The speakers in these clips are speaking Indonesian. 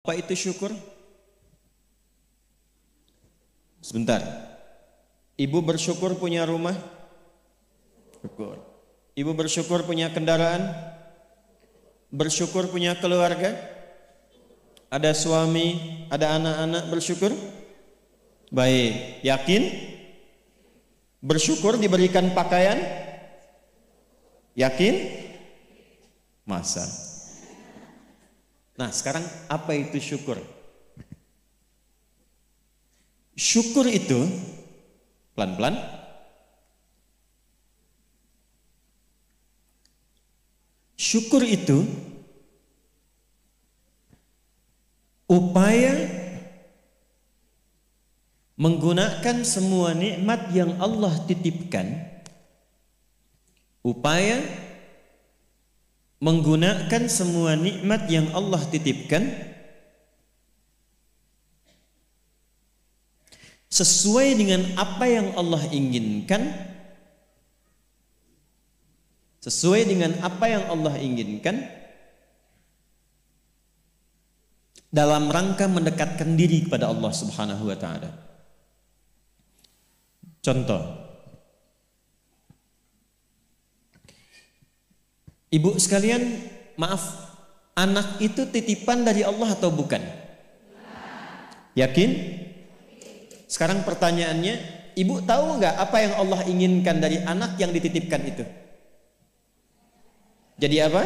Apa itu syukur? Sebentar. Ibu bersyukur punya rumah? Syukur. Ibu bersyukur punya kendaraan? Bersyukur punya keluarga? Ada suami, ada anak-anak, bersyukur? Baik. Yakin? Bersyukur diberikan pakaian? Yakin? Masa? Nah, sekarang apa itu syukur? Syukur itu pelan-pelan syukur itu upaya menggunakan semua nikmat yang Allah titipkan, upaya menggunakan semua nikmat yang Allah titipkan sesuai dengan apa yang Allah inginkan, sesuai dengan apa yang Allah inginkan dalam rangka mendekatkan diri kepada Allah Subhanahu wa taala. Contoh, ibu sekalian, maaf, anak itu titipan dari Allah atau bukan? Yakin? Sekarang pertanyaannya, ibu tahu nggak apa yang Allah inginkan dari anak yang dititipkan itu? Jadi apa?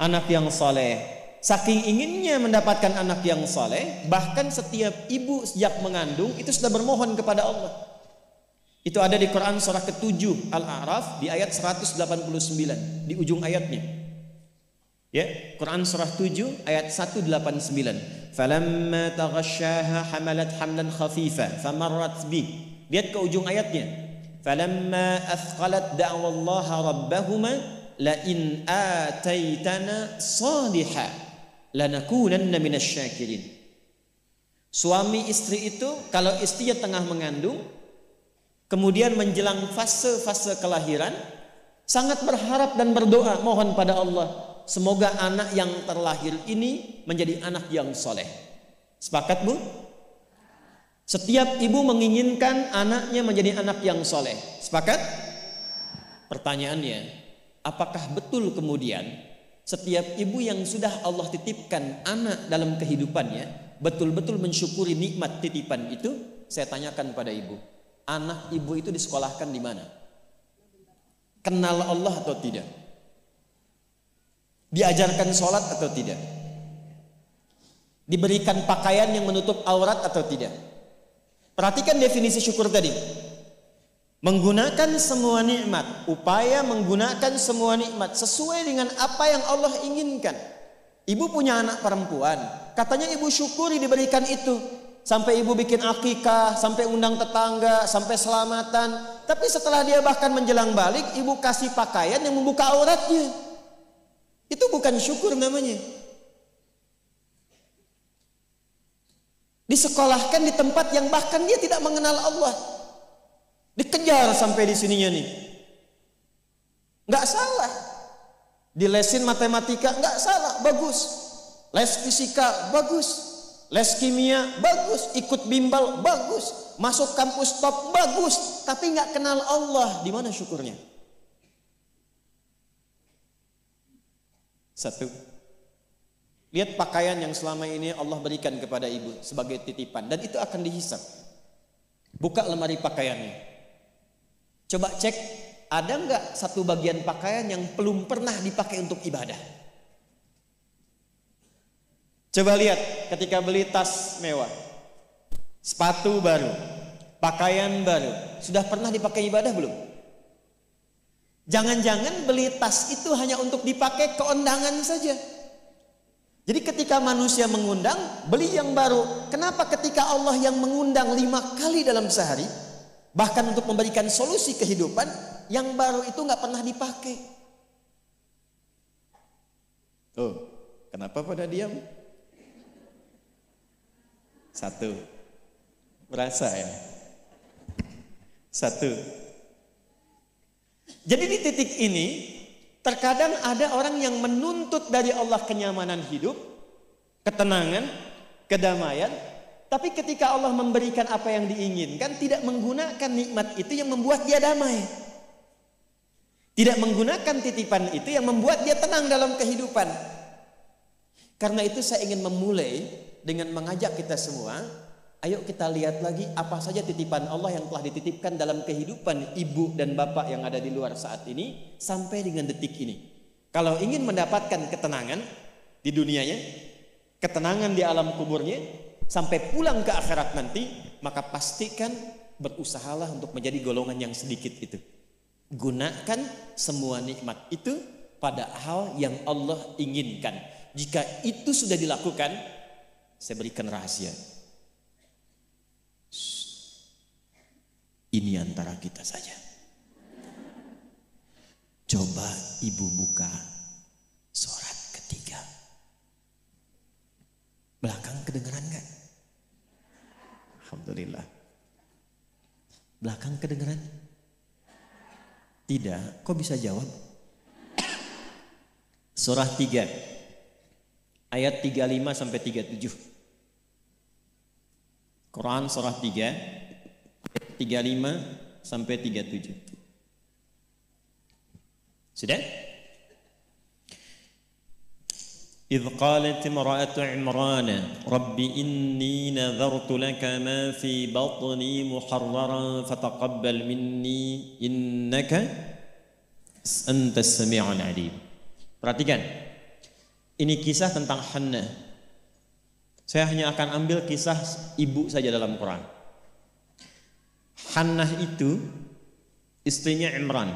Anak yang saleh. Saking inginnya mendapatkan anak yang saleh, bahkan setiap ibu sejak mengandung itu sudah bermohon kepada Allah. Itu ada di Quran surah ke-7 Al-A'raf di ayat 189 di ujung ayatnya. Ya, Quran surah 7 ayat 189. Falamma taghasyaha hamalat hamlan khafifa famarrat bih. Lihat ke ujung ayatnya. Falamma athqalat da'wallaha rabbahuma la in ataitana salihah lanakunanna minasyakirin. Suami istri itu kalau istrinya tengah mengandung kemudian menjelang fase-fase kelahiran sangat berharap dan berdoa mohon pada Allah, semoga anak yang terlahir ini menjadi anak yang soleh. Sepakat, Bu? Setiap ibu menginginkan anaknya menjadi anak yang soleh. Sepakat? Pertanyaannya, apakah betul kemudian setiap ibu yang sudah Allah titipkan anak dalam kehidupannya betul-betul mensyukuri nikmat titipan itu? Saya tanyakan pada ibu, anak ibu itu disekolahkan di mana? Kenal Allah atau tidak? Diajarkan sholat atau tidak? Diberikan pakaian yang menutup aurat atau tidak? Perhatikan definisi syukur tadi. Menggunakan semua nikmat, upaya menggunakan semua nikmat sesuai dengan apa yang Allah inginkan. Ibu punya anak perempuan, katanya ibu syukuri diberikan itu. Sampai ibu bikin akikah, sampai undang tetangga, sampai selamatan. Tapi setelah dia bahkan menjelang balik, ibu kasih pakaian yang membuka auratnya. Itu bukan syukur namanya. Disekolahkan di tempat yang bahkan dia tidak mengenal Allah. Dikejar sampai di sininya nih. Nggak salah. Dilesin matematika, nggak salah, bagus. Les fisika, bagus. Les kimia, bagus. Ikut bimbel, bagus. Masuk kampus top, bagus. Tapi nggak kenal Allah, di mana syukurnya? Satu, lihat pakaian yang selama ini Allah berikan kepada ibu sebagai titipan, dan itu akan dihisab. Buka lemari pakaiannya, coba cek ada nggak satu bagian pakaian yang belum pernah dipakai untuk ibadah. Coba lihat ketika beli tas mewah, sepatu baru, pakaian baru, sudah pernah dipakai ibadah belum? Jangan-jangan beli tas itu hanya untuk dipakai keundangan saja. Jadi ketika manusia mengundang, beli yang baru. Kenapa ketika Allah yang mengundang 5 kali dalam sehari, bahkan untuk memberikan solusi kehidupan, yang baru itu nggak pernah dipakai? Tuh, kenapa pada diam? Satu, berasa ya? Satu. Jadi di titik ini terkadang ada orang yang menuntut dari Allah kenyamanan hidup, ketenangan, kedamaian. Tapi ketika Allah memberikan apa yang diinginkan, tidak menggunakan nikmat itu yang membuat dia damai. Tidak menggunakan titipan itu yang membuat dia tenang dalam kehidupan. Karena itu saya ingin memulai dengan mengajak kita semua, ayo kita lihat lagi apa saja titipan Allah yang telah dititipkan dalam kehidupan ibu dan bapak yang ada di luar saat ini sampai dengan detik ini. Kalau ingin mendapatkan ketenangan di dunianya, ketenangan di alam kuburnya, sampai pulang ke akhirat nanti, maka pastikan berusahalah untuk menjadi golongan yang sedikit itu. Gunakan semua nikmat itu pada hal yang Allah inginkan. Jika itu sudah dilakukan, saya berikan rahasia. Ini antara kita saja. Coba ibu buka surat ketiga. Belakang kedengeran gak? Alhamdulillah. Belakang kedengeran? Tidak. Kok bisa jawab? Surah 3 ayat 35 sampai 37. Quran surah 3 ayat 35 sampai 37. Sudah? إذ قالت امرأة عمران رب إني نذرت لك ما في بطني محررا فتقبل مني إنك أنت السميع العليم. Perhatikan, ini kisah tentang Hannah. Saya hanya akan ambil kisah ibu saja dalam Quran. Hannah itu istrinya Imran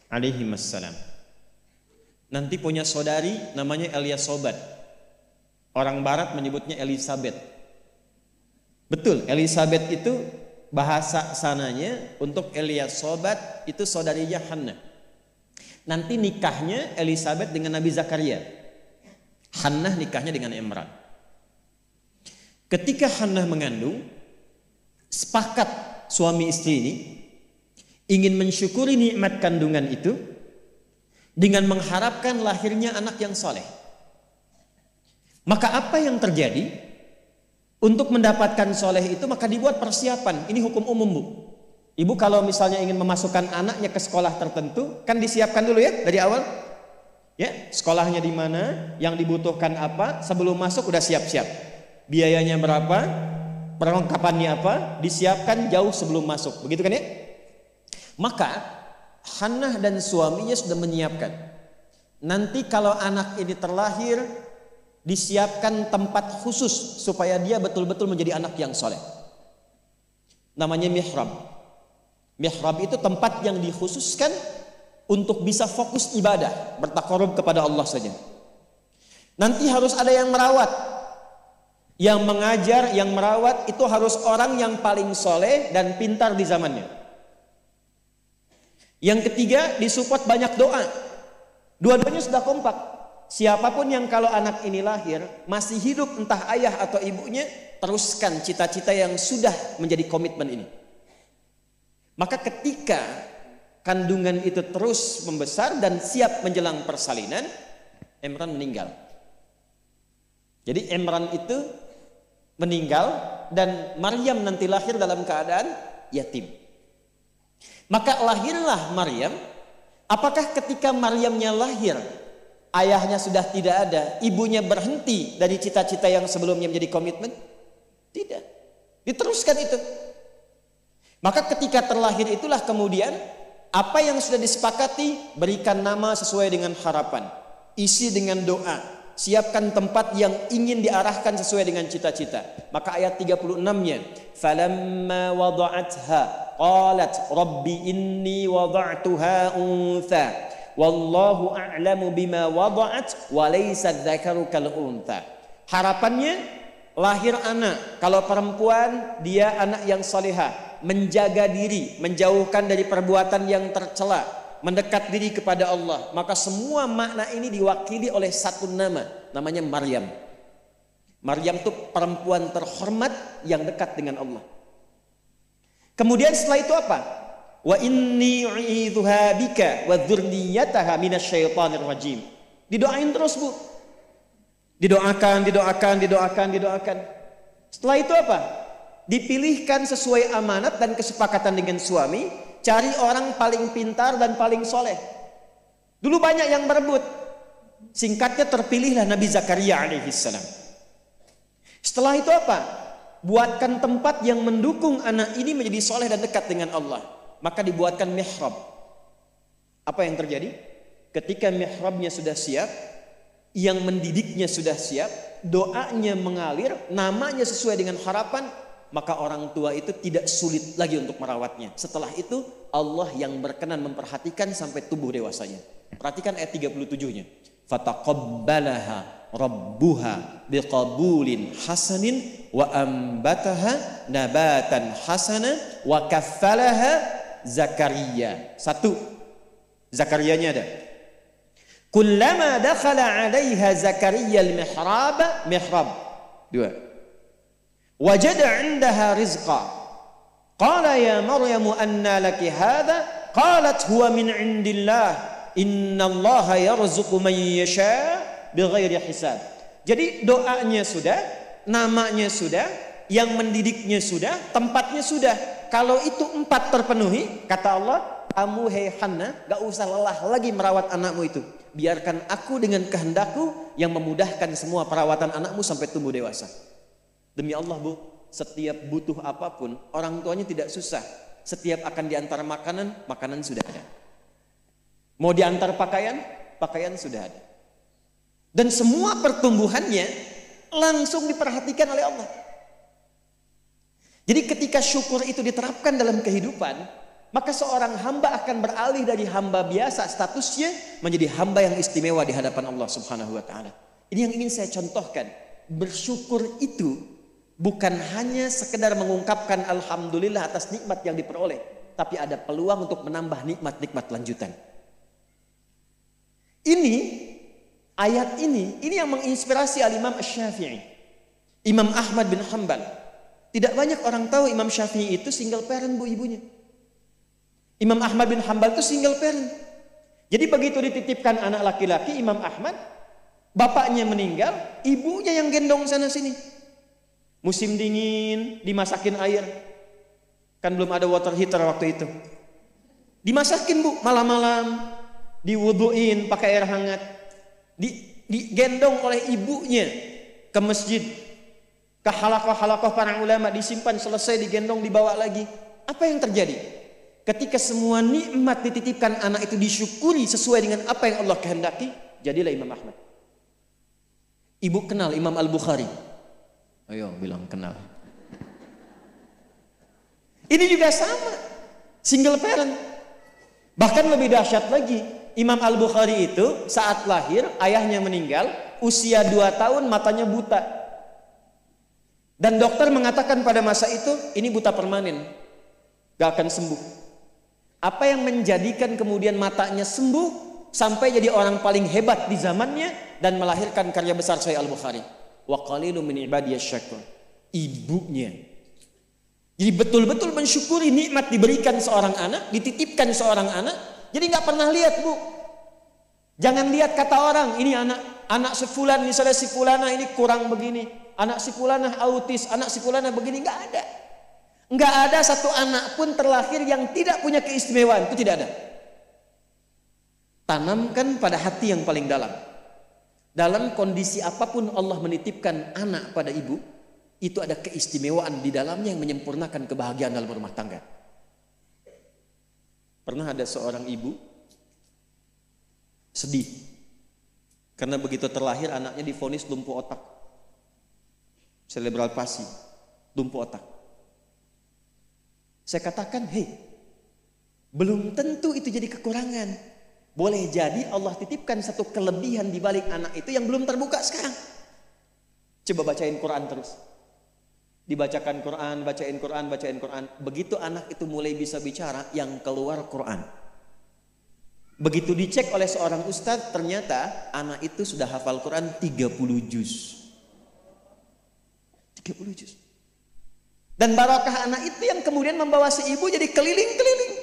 alaihi wassalam. Nanti punya saudari namanya Eliasobat. Orang barat menyebutnya Elizabeth. Betul, Elizabeth itu bahasa sananya untuk Eliasobat itu saudarinya Hannah. Nanti nikahnya Elizabeth dengan Nabi Zakaria. Hannah nikahnya dengan Imran. Ketika Hannah mengandung, sepakat suami istri ini ingin mensyukuri nikmat kandungan itu dengan mengharapkan lahirnya anak yang soleh. Maka apa yang terjadi? Untuk mendapatkan soleh itu maka dibuat persiapan. Ini hukum umum, Bu. Ibu kalau misalnya ingin memasukkan anaknya ke sekolah tertentu, kan disiapkan dulu ya dari awal. Ya, sekolahnya di mana, yang dibutuhkan apa, sebelum masuk udah siap-siap. Biayanya berapa, perlengkapannya apa, disiapkan jauh sebelum masuk. Begitu kan ya? Maka Hannah dan suaminya sudah menyiapkan. Nanti kalau anak ini terlahir, disiapkan tempat khusus supaya dia betul-betul menjadi anak yang soleh. Namanya mihrab. Mihrab itu tempat yang dikhususkan untuk bisa fokus ibadah, bertakarub kepada Allah saja. Nanti harus ada yang merawat. Yang mengajar, yang merawat itu harus orang yang paling soleh dan pintar di zamannya. Yang ketiga, disupport banyak doa. Dua-duanya sudah kompak. Siapapun yang kalau anak ini lahir masih hidup, entah ayah atau ibunya, teruskan cita-cita yang sudah menjadi komitmen ini. Maka ketika kandungan itu terus membesar dan siap menjelang persalinan, Imran meninggal. Jadi Imran itu meninggal dan Maryam nanti lahir dalam keadaan yatim. Maka lahirlah Maryam. Apakah ketika Maryamnya lahir, ayahnya sudah tidak ada, ibunya berhenti dari cita-cita yang sebelumnya menjadi komitmen? Tidak. Diteruskan itu. Maka ketika terlahir itulah kemudian apa yang sudah disepakati, berikan nama sesuai dengan harapan, isi dengan doa, siapkan tempat yang ingin diarahkan sesuai dengan cita-cita. Maka ayat 36-nya, falamma wada'atha qalat rabbi inni wada'tuha untha wallahu a'lamu bima wada'at wa laysa dzakaru kal untha. Harapannya lahir anak, kalau perempuan dia anak yang salihah, menjaga diri, menjauhkan dari perbuatan yang tercela, mendekat diri kepada Allah. Maka semua makna ini diwakili oleh satu nama, namanya Maryam. Maryam itu perempuan terhormat yang dekat dengan Allah. Kemudian setelah itu apa? Wa inni u'idzuha bika wa dzurriyyataha minasyaitonir rajim. Didoain terus, Bu. Didoakan. Setelah itu apa? Dipilihkan sesuai amanat dan kesepakatan dengan suami, cari orang paling pintar dan paling soleh. Dulu banyak yang berebut. Singkatnya terpilihlah Nabi Zakaria alaihissalam. Setelah itu apa? Buatkan tempat yang mendukung anak ini menjadi soleh dan dekat dengan Allah. Maka dibuatkan mihrab. Apa yang terjadi? Ketika mihrabnya sudah siap, yang mendidiknya sudah siap, doanya mengalir, namanya sesuai dengan harapan, maka orang tua itu tidak sulit lagi untuk merawatnya. Setelah itu Allah yang berkenan memperhatikan sampai tumbuh dewasanya. Perhatikan ayat 37-nya. Fataqabbalaha rabbuha biqabulin hasanin wa ambataha nabatan hasana wa kaffalaha Zakaria. Satu, Zakariyanya ada. Kullama dakhala 'alaiha Zakaria al-mihrab. Dua. Wajada 'indaha rizqa. Qala ya Maryamu anna laki hadha? Qalat huwa min 'indillah. Innallaha yarzuqu man yasha bighairi hisab. Jadi doanya sudah, namanya sudah, yang mendidiknya sudah, tempatnya sudah. Kalau itu 4 terpenuhi, kata Allah, kamu hei Hannah, gak usah lelah lagi merawat anakmu itu. Biarkan aku dengan kehendakku yang memudahkan semua perawatan anakmu sampai tumbuh dewasa. Demi Allah Bu, setiap butuh apapun, orang tuanya tidak susah. Setiap akan diantar makanan, makanan sudah ada. Mau diantar pakaian, pakaian sudah ada. Dan semua pertumbuhannya langsung diperhatikan oleh Allah. Jadi ketika syukur itu diterapkan dalam kehidupan, maka seorang hamba akan beralih dari hamba biasa statusnya menjadi hamba yang istimewa di hadapan Allah Subhanahu wa taala. Ini yang ingin saya contohkan. Bersyukur itu bukan hanya sekedar mengungkapkan alhamdulillah atas nikmat yang diperoleh, tapi ada peluang untuk menambah nikmat-nikmat lanjutan. Ini ayat ini yang menginspirasi Al-Imam Asy-Syafi'i, Imam Ahmad bin Hanbal. Tidak banyak orang tahu Imam Syafi'i itu single parent Bu ibunya. Imam Ahmad bin Hanbal itu single parent. Jadi begitu dititipkan anak laki-laki Imam Ahmad, bapaknya meninggal, ibunya yang gendong sana sini. Musim dingin, dimasakin air. Kan belum ada water heater waktu itu. Dimasakin Bu, malam-malam, diwuduin pakai air hangat. Digendong oleh ibunya ke masjid, ke halakoh-halakoh para ulama, disimpan, selesai digendong, dibawa lagi. Apa yang terjadi? Ketika semua nikmat dititipkan anak itu disyukuri sesuai dengan apa yang Allah kehendaki, jadilah Imam Ahmad. Ibu kenal Imam Al-Bukhari? Ayo bilang kenal. Ini juga sama, single parent. Bahkan lebih dahsyat lagi, Imam Al-Bukhari itu saat lahir ayahnya meninggal, usia 2 tahun matanya buta. Dan dokter mengatakan pada masa itu ini buta permanen, gak akan sembuh. Apa yang menjadikan kemudian matanya sembuh sampai jadi orang paling hebat di zamannya dan melahirkan karya besar Sahih Al-Bukhari. Wa qalilun min ibadiyasy syakur. Ibunya. Jadi betul-betul mensyukuri nikmat diberikan seorang anak, dititipkan seorang anak. Jadi nggak pernah lihat Bu. Jangan lihat kata orang ini anak si fulan, misalnya si fulana ini kurang begini, anak si fulana autis, anak si fulana begini, nggak ada. Nggak ada satu anak pun terlahir yang tidak punya keistimewaan, itu tidak ada. Tanamkan pada hati yang paling dalam. Dalam kondisi apapun Allah menitipkan anak pada ibu, itu ada keistimewaan di dalamnya yang menyempurnakan kebahagiaan dalam rumah tangga. Pernah ada seorang ibu sedih karena begitu terlahir anaknya divonis lumpuh otak, cerebral palsy, lumpuh otak. Saya katakan, belum tentu itu jadi kekurangan. Boleh jadi Allah titipkan satu kelebihan di balik anak itu yang belum terbuka sekarang. Coba bacain Quran terus. Dibacakan Quran, bacain Quran, bacain Quran. Begitu anak itu mulai bisa bicara, yang keluar Quran. Begitu dicek oleh seorang ustadz, ternyata anak itu sudah hafal Quran 30 juz. 30 juz. Dan barakah anak itu yang kemudian membawa si ibu jadi keliling-keliling.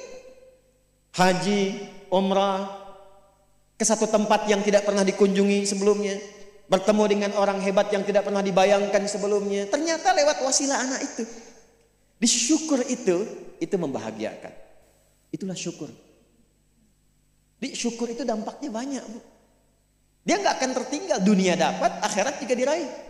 Haji, umrah, ke satu tempat yang tidak pernah dikunjungi sebelumnya. Bertemu dengan orang hebat yang tidak pernah dibayangkan sebelumnya. Ternyata lewat wasilah anak itu. Disyukur itu membahagiakan. Itulah syukur. Syukur itu dampaknya banyak, Bu. Dia nggak akan tertinggal. Dunia dapat, akhirat juga diraih.